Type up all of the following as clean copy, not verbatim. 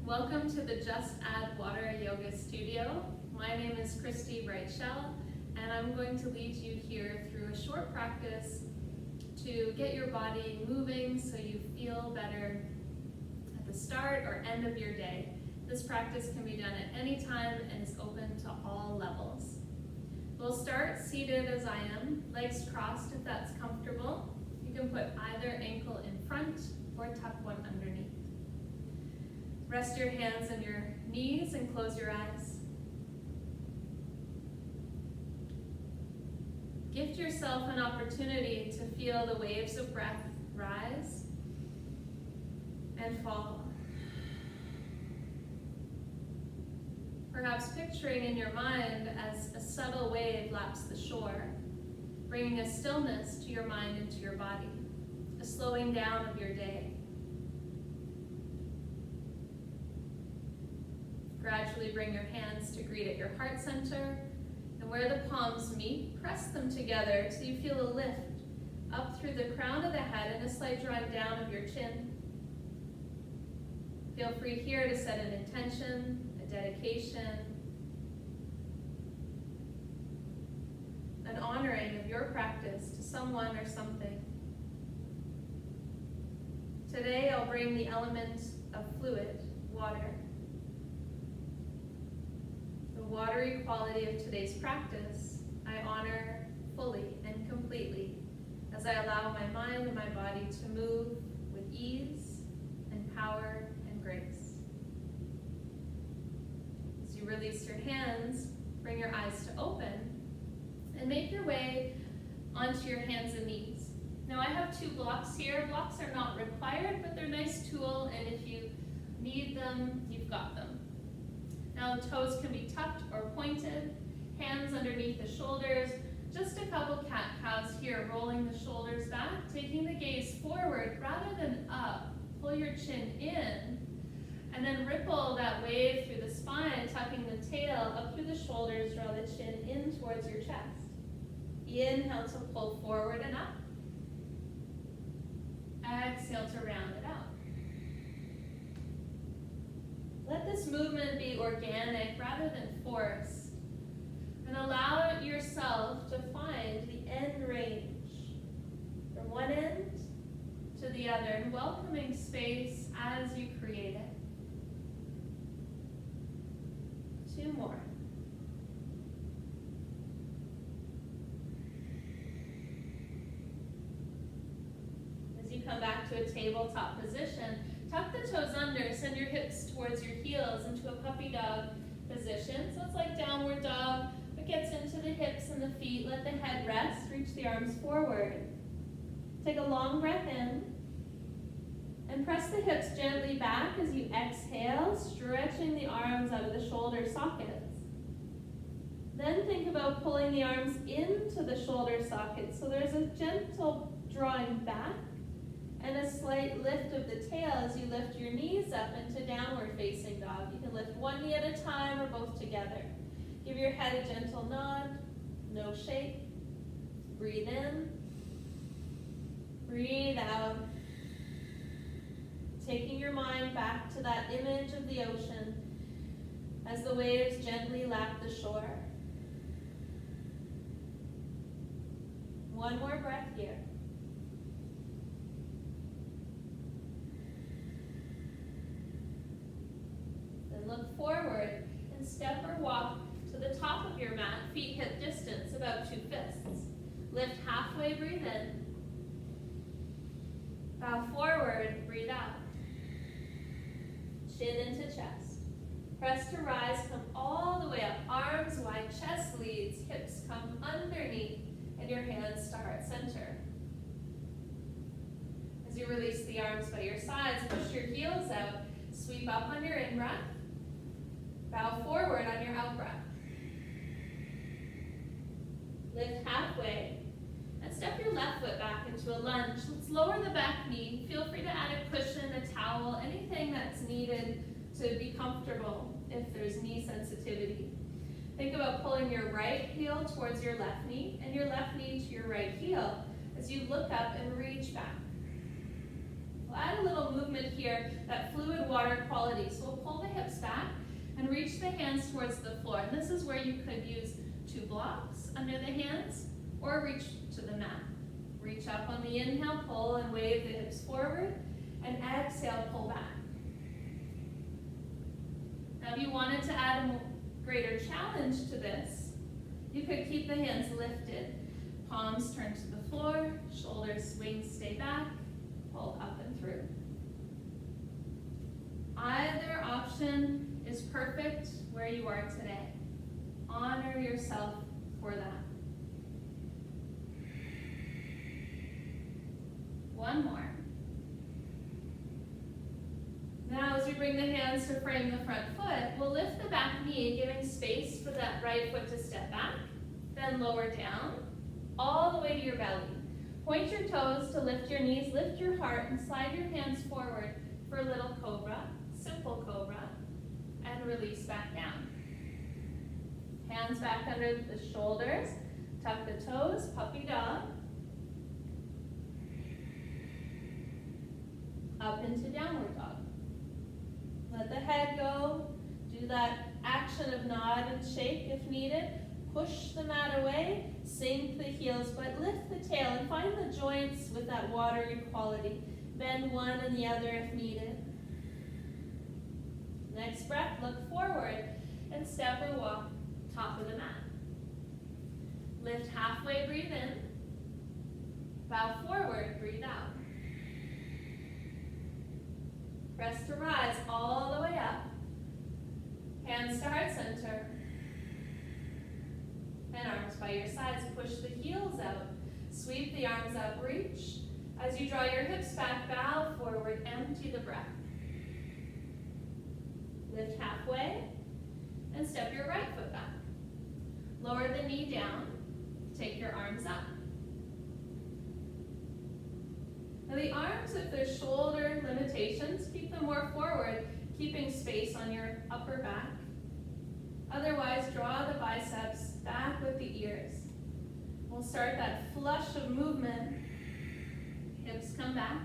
Welcome to the Just Add Water Yoga Studio. My name is Christy Brightshell, and I'm going to lead you here through a short practice to get your body moving so you feel better at the start or end of your day. This practice can be done at any time and is open to all levels. We'll start seated as I am, legs crossed if that's comfortable. You can put either ankle in front or tuck one underneath. Rest your hands on your knees and close your eyes. Gift yourself an opportunity to feel the waves of breath rise and fall. Perhaps picturing in your mind as a subtle wave laps the shore, bringing a stillness to your mind and to your body, a slowing down of your day. Gradually bring your hands to greet at your heart center, and where the palms meet, press them together till you feel a lift up through the crown of the head and a slight drawing down of your chin. Feel free here to set an intention, a dedication, an honoring of your practice to someone or something. Today I'll bring the element of fluid, water. The watery quality of today's practice I honor fully and completely as I allow my mind and my body to move with ease and power and grace. As you release your hands, bring your eyes to open and make your way onto your hands and knees. Now I have two blocks here. Blocks are not required, but they're a nice tool, and if you need them, you've got them. Now toes can be tucked or pointed, hands underneath the shoulders, just a couple cat-cows here, rolling the shoulders back, taking the gaze forward rather than up. Pull your chin in, and then ripple that wave through the spine, tucking the tail up through the shoulders, draw the chin in towards your chest. Inhale to pull forward and up. Exhale to round it out. Let this movement be organic rather than forced, and allow yourself to find the end range from one end to the other, and welcoming space as you create it. Two more. As you come back to a tabletop position, tuck the toes under, send your hips towards your heels into a puppy dog position. So it's like downward dog, but gets into the hips and the feet. Let the head rest, reach the arms forward. Take a long breath in, and press the hips gently back as you exhale, stretching the arms out of the shoulder sockets. Then think about pulling the arms into the shoulder sockets. So there's a gentle drawing back, and a slight lift of the tail as you lift your knees up into downward facing dog. You can lift one knee at a time or both together. Give your head a gentle nod, no shake. Breathe in, breathe out. Taking your mind back to that image of the ocean as the waves gently lap the shore. One more breath here. Look forward and step or walk to the top of your mat, feet hip distance, about 2 fists. Lift halfway, breathe in. Bow forward, breathe out. Chin into chest. Press to rise, come all the way up. Arms wide, chest leads, hips come underneath, and your hands start at center. As you release the arms by your sides, push your heels out, sweep up on your in-breath. Bow forward on your out-breath. Lift halfway, and step your left foot back into a lunge. Let's lower the back knee. Feel free to add a cushion, a towel, anything that's needed to be comfortable if there's knee sensitivity. Think about pulling your right heel towards your left knee, and your left knee to your right heel as you look up and reach back. We'll add a little movement movement here, that fluid water quality. So we'll pull the hips back and reach the hands towards the floor. And this is where you could use 2 blocks under the hands or reach to the mat. Reach up on the inhale, pull and wave the hips forward, and exhale, pull back. Now if you wanted to add a greater challenge to this, you could keep the hands lifted, palms turn to the floor, shoulders swing, stay back, pull up and through. Either option is perfect where you are today. Honor yourself for that. One more. Now as we bring the hands to frame the front foot, we'll lift the back knee, giving space for that right foot to step back, then lower down, all the way to your belly. Point your toes to lift your knees, lift your heart, and slide your hands forward for a little cobra, simple cobra, and release back down. Hands back under the shoulders, tuck the toes, puppy dog. Up into downward dog. Let the head go. Do that action of nod and shake if needed. Push the mat away, sink the heels, but lift the tail and find the joints with that watery quality. Bend one and the other if needed. Next breath, look forward and step or walk top of the mat. Lift halfway, breathe in. Bow forward, breathe out. Press to rise all the way up. Hands to heart center. And arms by your sides. Push the heels out. Sweep the arms up, reach. As you draw your hips back, bow forward, empty the breath. Lift halfway and step your right foot back. Lower the knee down. Take your arms up. Now the arms, if there's shoulder limitations, keep them more forward, keeping space on your upper back. Otherwise, draw the biceps back with the ears. We'll start that flush of movement. Hips come back,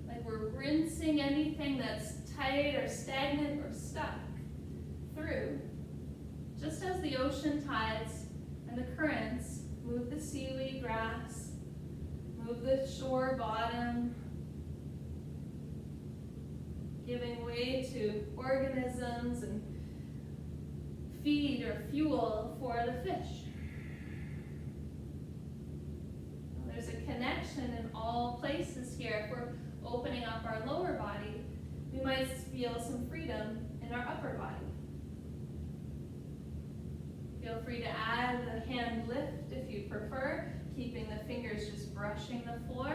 like we're rinsing anything that's tight or stagnant or stuck through. Just as the ocean tides and the currents move the seaweed grass, move the shore bottom, giving way to organisms and feed or fuel for the fish. There's a connection in all places here. If we're opening up our lower body, we might feel some freedom in our upper body. Feel free to add the hand lift if you prefer, keeping the fingers just brushing the floor,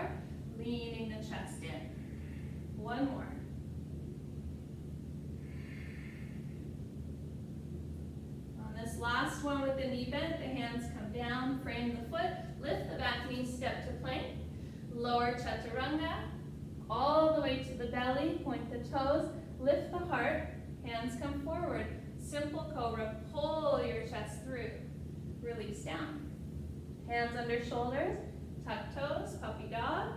leaning the chest in. One more. On this last one with the knee bent, the hands come down, frame the foot, lift the back knee, step to plank, lower chaturanga, all the way to the belly, point the toes, lift the heart, hands come forward, simple cobra, pull your chest through, release down. Hands under shoulders, tuck toes, puppy dog,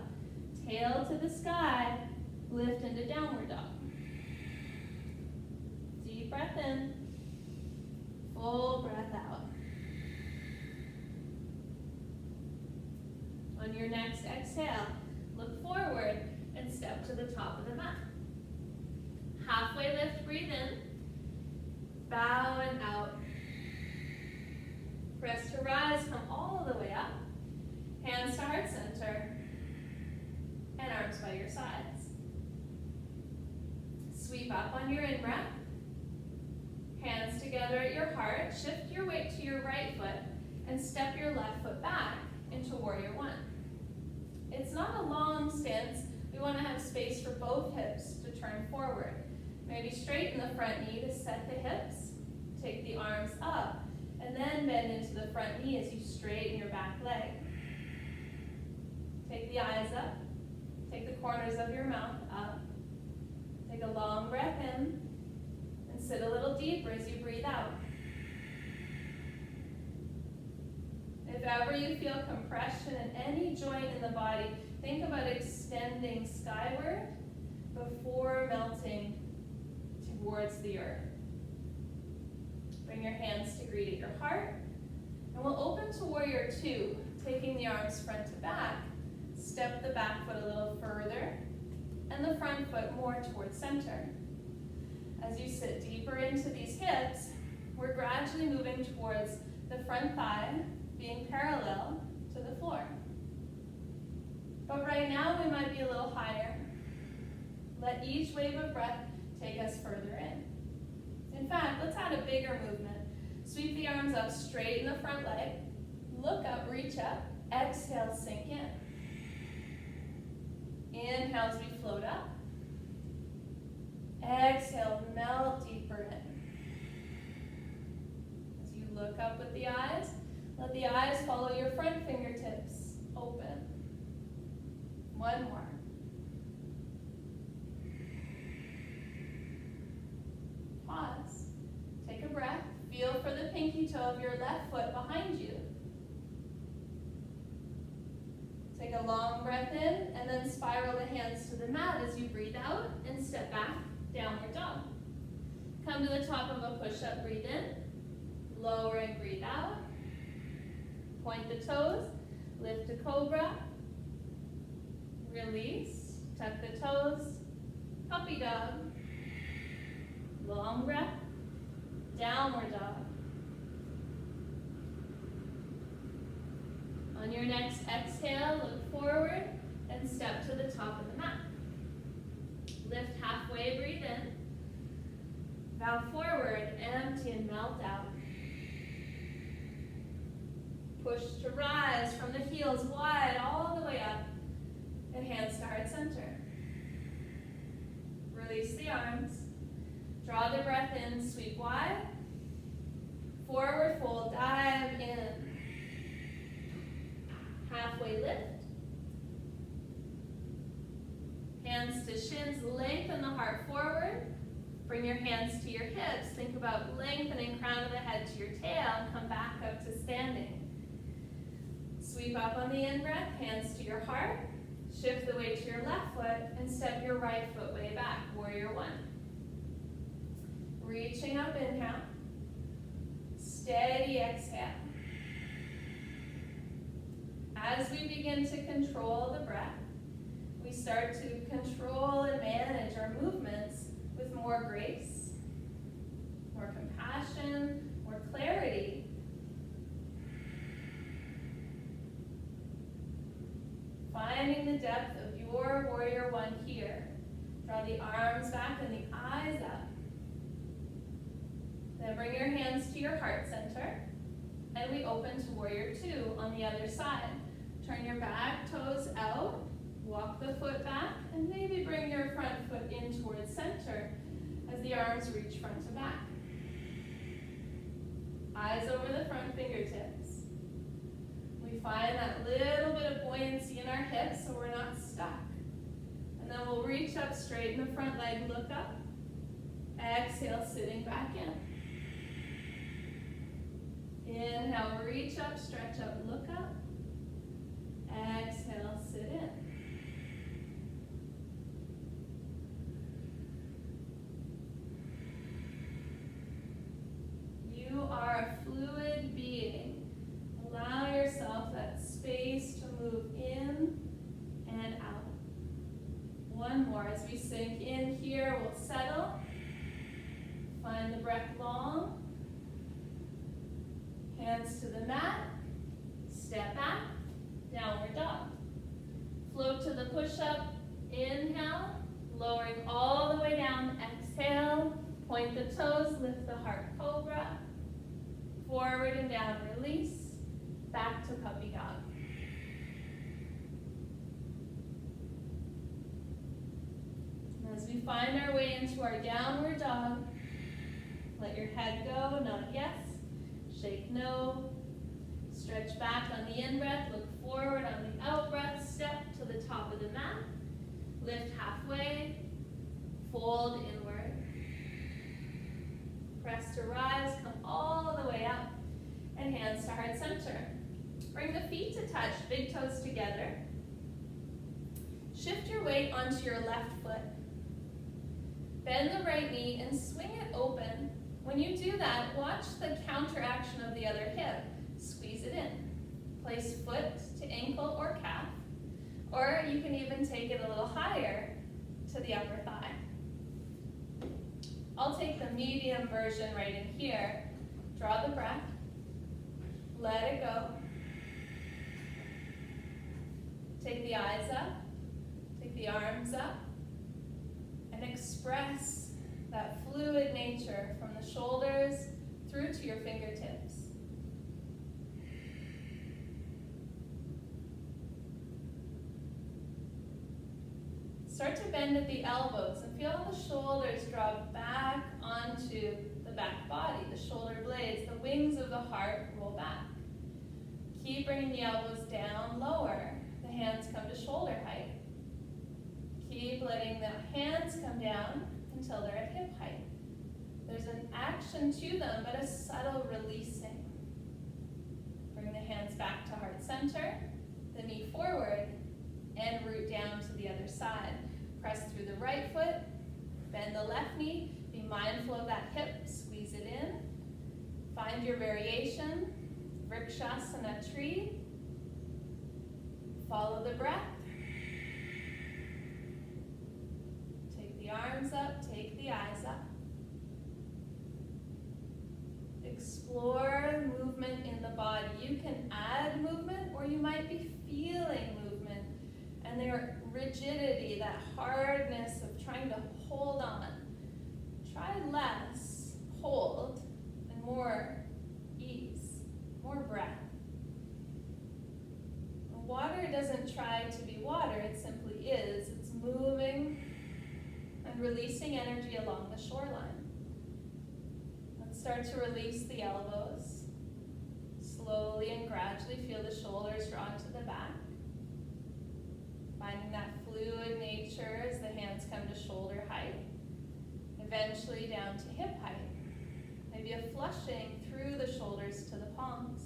tail to the sky, lift into downward dog. Deep breath in, full breath out. On your next exhale, look forward and step to the top of the mat. Halfway lift, breathe in, bow and out. Press to rise, come all the way up. Hands to heart center. And arms by your sides. Sweep up on your in-breath. Hands together at your heart. Shift your weight to your right foot and step your left foot back into Warrior One. It's not a long stance. We want to have space for both hips to turn forward. Maybe straighten the front knee to set the hips. Take the arms up. And then bend into the front knee as you straighten your back leg. Take the eyes up. Take the corners of your mouth up. Take a long breath in. And sit a little deeper as you breathe out. If ever you feel compression in any joint in the body, think about extending skyward towards the earth. Bring your hands to greet at your heart. And we'll open to warrior two, taking the arms front to back. Step the back foot a little further and the front foot more towards center. As you sit deeper into these hips, we're gradually moving towards the front thigh being parallel to the floor. But right now we might be a little higher. Let each wave of breath take us further in. In fact, let's add a bigger movement. Sweep the arms up straight in the front leg. Look up, reach up. Exhale, sink in. Inhale as we float up. Exhale, melt deeper in. As you look up with the eyes, let the eyes follow your front fingertips open. One more. Pause. Take a breath. Feel for the pinky toe of your left foot behind you. Take a long breath in and then spiral the hands to the mat as you breathe out and step back, downward dog. Come to the top of a push-up, breathe in. Lower and breathe out. Point the toes, lift to cobra. Release, tuck the toes, puppy dog. Long breath, downward dog. On your next exhale, look forward and step to the top of the mat. Lift halfway, breathe in. Bow forward, empty and melt out. Push to rise from the heels wide all the way up and hands to heart center. Release the arms. Draw the breath in, sweep wide. Forward fold, dive in. Halfway lift. Hands to shins, lengthen the heart forward. Bring your hands to your hips. Think about lengthening crown of the head to your tail and come back up to standing. Sweep up on the in-breath, hands to your heart. Shift the weight to your left foot and step your right foot way back, warrior one. Reaching up, inhale. Steady exhale. As we begin to control the breath, we start to control and manage our movements with more grace, more compassion, more clarity. Finding the depth of your warrior one here. Draw the arms back and the eyes up. Then bring your hands to your heart center. And we open to warrior two on the other side. Turn your back toes out. Walk the foot back. And maybe bring your front foot in towards center as the arms reach front to back. Eyes over the front fingertips. We find that little bit of buoyancy in our hips so we're not stuck. And then we'll reach up, straighten the front leg, look up. Exhale, sitting back in. Inhale, reach up, stretch up, look up. Exhale, sit in. You are a fluid being. Allow yourself that space to move in and out. One more. As we sink in here, we'll settle. Find the breath long. Hands to the mat. Step back. Downward dog. Float to the push-up. Inhale. Lowering all the way down. Exhale. Point the toes. Lift the heart, cobra. Forward and down. Release. Back to puppy dog. As we find our way into our downward dog, let your head go, nod yes, shake no, stretch back on the in-breath, look forward on the out-breath, step to the top of the mat, lift halfway, fold inward, press to rise, come all the way up, and hands to heart center. Bring the feet to touch, big toes together. Shift your weight onto your left foot. Bend the right knee and swing it open. When you do that, watch the counteraction of the other hip. Squeeze it in. Place foot to ankle or calf, or you can even take it a little higher to the upper thigh. I'll take the medium version right in here. Draw the breath. Let it go. Take the eyes up. Take the arms up. And express that fluid nature from the shoulders through to your fingertips. Start to bend at the elbows and feel the shoulders draw back onto the back body, the shoulder blades, the wings of the heart roll back. Keep bringing the elbows down lower. The hands come to shoulder height. Keep letting the hands come down until they're at hip height. There's an action to them, but a subtle releasing. Bring the hands back to heart center, the knee forward, and root down to the other side. Press through the right foot, bend the left knee, be mindful of that hip, squeeze it in. Find your variation, Vrikshasana tree. Follow the breath. Take the arms up, take the eyes up. Explore movement in the body. You can add movement, or you might be feeling movement. And their rigidity, that hardness of trying to hold on. Try less hold and more ease, more breath. Water doesn't try to be water, it simply is. It's moving and releasing energy along the shoreline. Let's start to release the elbows. Slowly and gradually feel the shoulders drawn to the back. Finding that fluid nature as the hands come to shoulder height, eventually down to hip height. Maybe a flushing through the shoulders to the palms.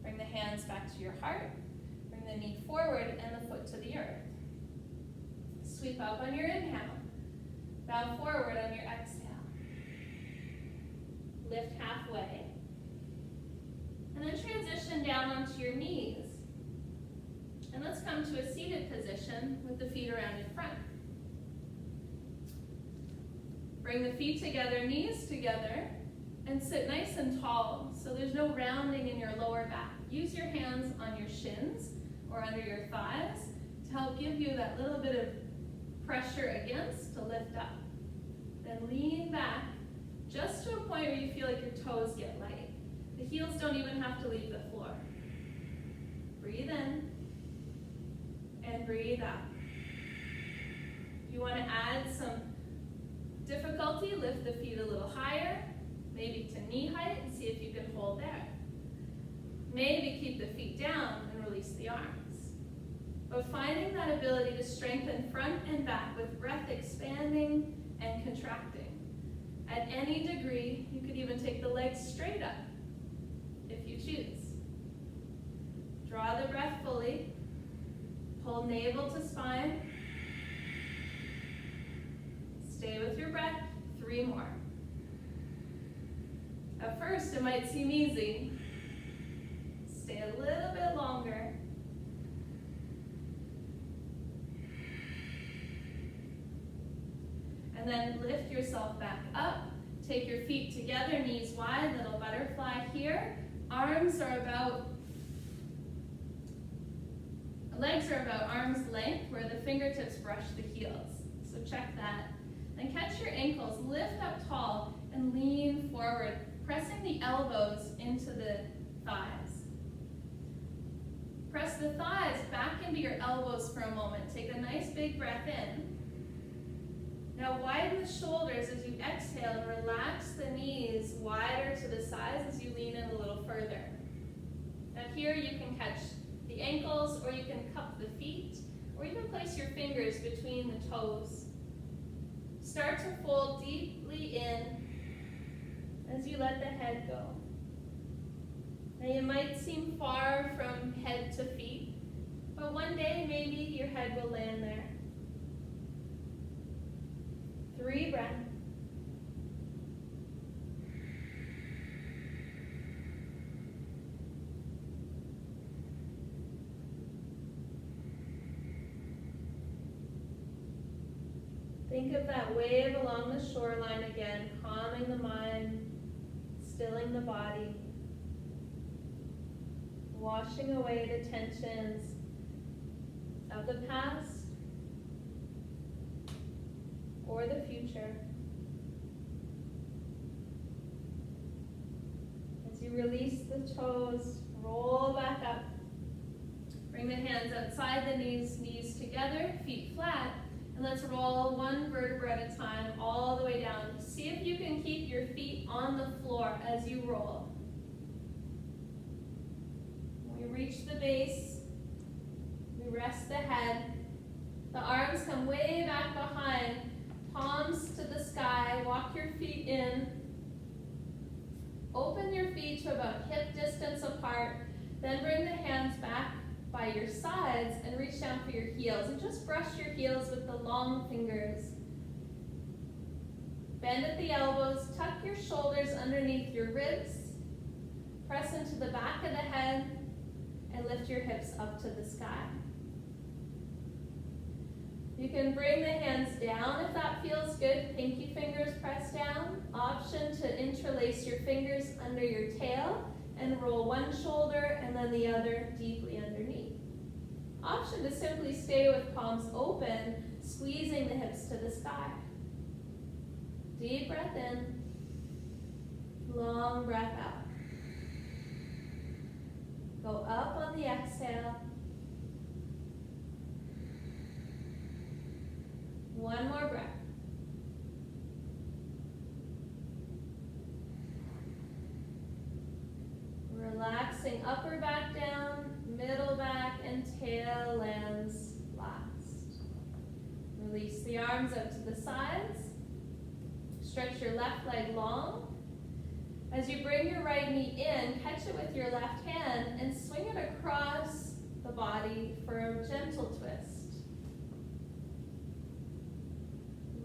Bring the hands back to your heart. Bring the knee forward and the foot to the earth. Sweep up on your inhale. Bow forward on your exhale. Lift halfway. And then transition down onto your knees. And let's come to a seated position with the feet around in front. Bring the feet together, knees together, and sit nice and tall so there's no rounding in your lower back. Use your hands on your shins or under your thighs to help give you that little bit of pressure against to lift up. Then lean back just to a point where you feel like your toes get light. The heels don't even have to leave the floor. Breathe in. And breathe out. If you want to add some difficulty, lift the feet a little higher, maybe to knee height, and see if you can hold there. Maybe keep the feet down and release the arms. But finding that ability to strengthen front and back with breath expanding and contracting. At any degree, you could even take the legs straight up if you choose. Draw the breath fully. Pull navel to spine. Stay with your breath. 3 more. At first, it might seem easy. Stay a little bit longer. And then lift yourself back up. Take your feet together, knees wide, little butterfly here. Arms are about Legs are about arm's length where the fingertips brush the heels. So check that. Then catch your ankles, lift up tall, and lean forward, pressing the elbows into the thighs. Press the thighs back into your elbows for a moment. Take a nice big breath in. Now widen the shoulders as you exhale and relax the knees wider to the sides as you lean in a little further. Now here you can catch the ankles, or you can cup the feet, or even place your fingers between the toes. Start to fold deeply in as you let the head go. Now you might seem far from head to feet, but one day maybe your head will land there. 3 breaths. Think of that wave along the shoreline again, calming the mind, stilling the body, washing away the tensions of the past or the future. As you release the toes, roll back up. Bring the hands outside the knees together, feet flat. And let's roll 1 vertebra at a time all the way down. See if you can keep your feet on the floor as you roll. When we reach the base, we rest the head. The arms come way back behind, palms to the sky. Walk your feet in. Open your feet to about hip distance apart. Then bring the hands back by your sides and reach down for your heels, and just brush your heels with the long fingers. Bend at the elbows, tuck your shoulders underneath your ribs, press into the back of the head, and lift your hips up to the sky. You can bring the hands down if that feels good. Pinky fingers press down. Option to interlace your fingers under your tail and roll one shoulder and then the other deeply underneath. Option to simply stay with palms open, squeezing the hips to the sky. Deep breath in, long breath out. Go up on the exhale. One more breath. Relaxing upper back down, middle back, and tail lands last. Release the arms up to the sides. Stretch your left leg long. As you bring your right knee in, catch it with your left hand and swing it across the body for a gentle twist.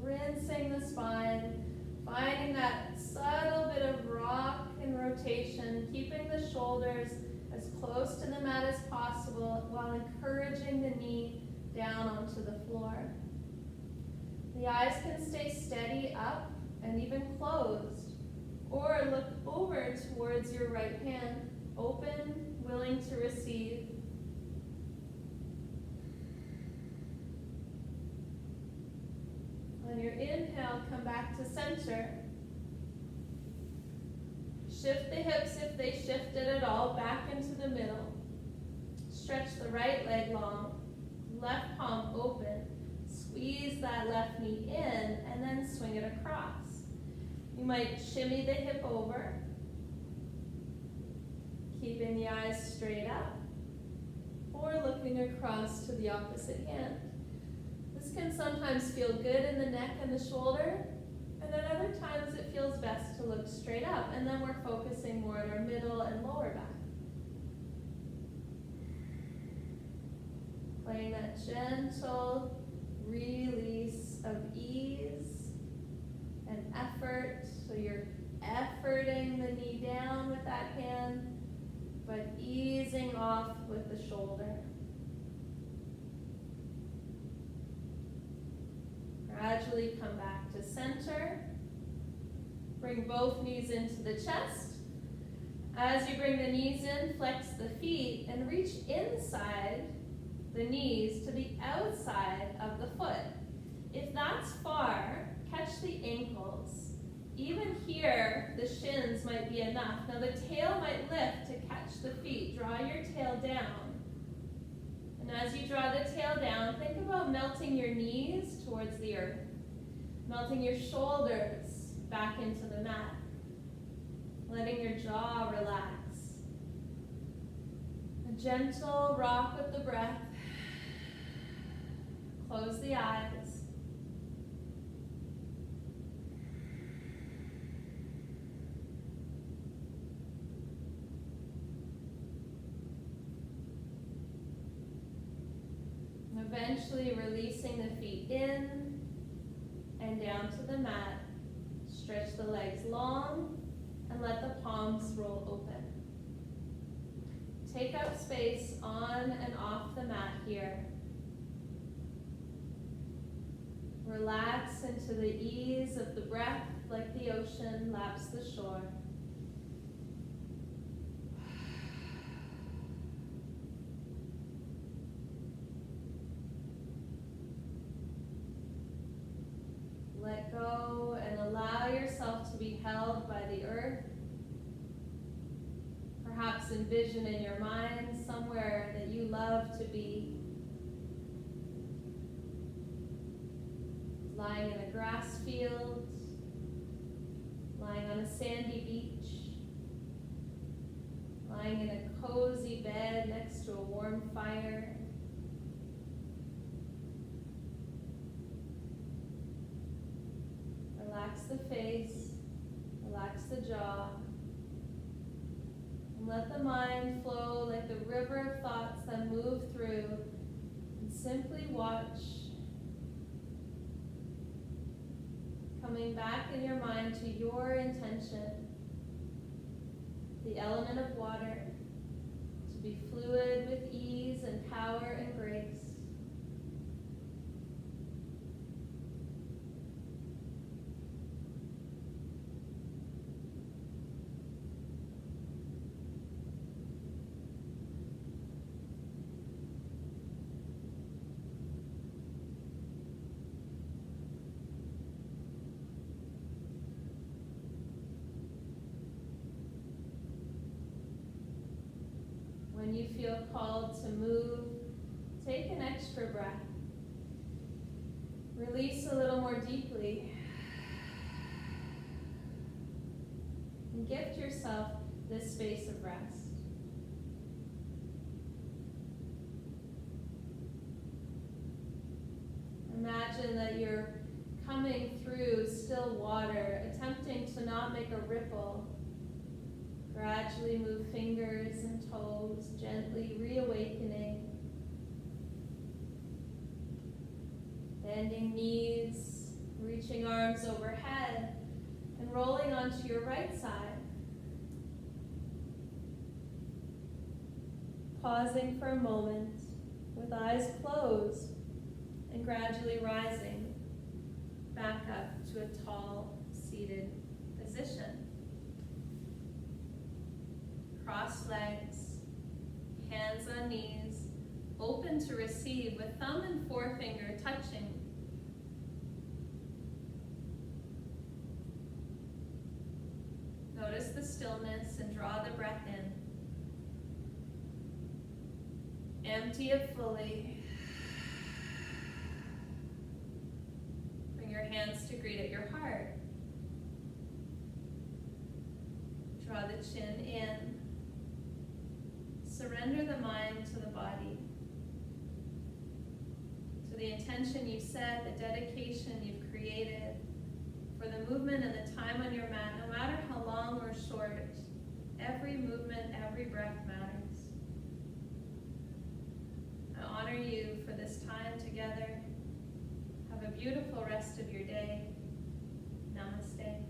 Rinsing the spine, finding that subtle bit of rock and rotation, keeping the shoulders as close to the mat as possible while encouraging the knee down onto the floor. The eyes can stay steady up and even closed, or look over towards your right hand, open, willing to receive. On your inhale, come back to center. Shift the hips if they shifted at all, back into the middle. Stretch the right leg long, left palm open. Squeeze that left knee in and then swing it across. You might shimmy the hip over, keeping the eyes straight up, or looking across to the opposite hand. This can sometimes feel good in the neck and the shoulder, and at other times it feels best to look straight up, and then we're focusing more on our middle and lower back. Playing that gentle release of ease and effort. So you're efforting the knee down with that hand, but easing off with the shoulder. Gradually come back to center. Bring both knees into the chest. As you bring the knees in, flex the feet and reach inside the knees to the outside of the foot. If that's far, catch the ankles. Even here, the shins might be enough. Now the tail might lift to catch the feet. Draw your tail down. And as you draw the tail down, think about melting your knees towards the earth. Melting your shoulders back into the mat. Letting your jaw relax. A gentle rock with the breath. Close the eyes. And eventually releasing the feet in and down to the the mat, stretch the legs long and let the palms roll open. Take up space on and off the mat here. Relax into the ease of the breath like the ocean laps the shore. Let go and allow yourself to be held by the earth. Perhaps envision in your mind somewhere that you love to be. Lying in a grass field, lying on a sandy beach, lying in a cozy bed next to a warm fire. Relax the face, relax the jaw, and let the mind flow like the river of thoughts that move through, and simply watch, coming back in your mind to your intention, the element of water, to be fluid with ease and power and grace. When you feel called to move, take an extra breath. Release a little more deeply. And gift yourself this space of rest. Imagine that you're coming through still water, attempting to not make a ripple. Gradually move fingers and toes, gently reawakening. Bending knees, reaching arms overhead, and rolling onto your right side. Pausing for a moment with eyes closed and gradually rising back up to a tall, seated position. Cross legs, hands on knees, open to receive with thumb and forefinger touching. Notice the stillness and draw the breath in. Empty it fully. Bring your hands to greet at your heart. Draw the chin in. Surrender the mind to the body, to the intention you set, the dedication you've created for the movement and the time on your mat, no matter how long or short. Every movement, every breath matters. I honor you for this time together. Have a beautiful rest of your day. Namaste.